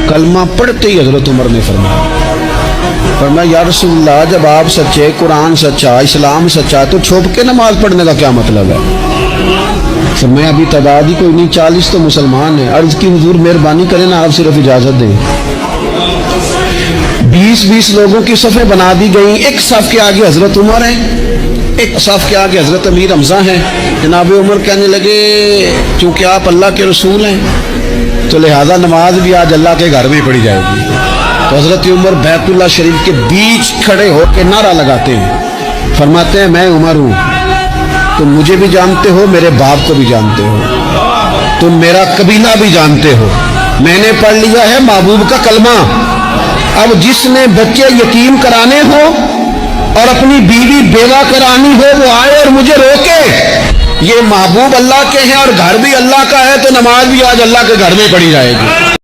कलमा पढ़ते ही हजरत उमर ने फरमाया या रसूलल्लाह, जब आप सच्चे, कुरान सच्चा, इस्लाम सच्चा, तो छुप के नमाज पढ़ने का क्या मतलब है? फरमाया अभी तादाद ही कोई नहीं, 40 तो मुसलमान है। अर्ज की हुजूर मेहरबानी करें ना, आप सिर्फ इजाजत दें। 20-20 लोगों की सफ़ें बना दी गई। एक सफ़ के आगे हजरत उमर है, एक सफ़ के आगे हजरत अमीर हमजा है। जनाब उमर कहने लगे चूंकि आप अल्लाह के रसूल हैं तो लिहाजा नमाज भी आज अल्लाह के घर में पढ़ी जाएगी। तो हजरत उमर बैतुल्लाह शरीफ के बीच खड़े होकर नारा लगाते हैं, फरमाते हैं मैं उमर हूँ, तुम मुझे भी जानते हो, मेरे बाप को भी जानते हो, तुम मेरा कबीला भी जानते हो, मैंने पढ़ लिया है महबूब का कलमा। अब जिसने बच्चे यतीम कराने हो और अपनी बीवी बेवा करानी हो वो आए और मुझे रोके। ये महबूब अल्लाह के हैं और घर भी अल्लाह का है, तो नमाज भी आज अल्लाह के घर में पढ़ी जाएगी।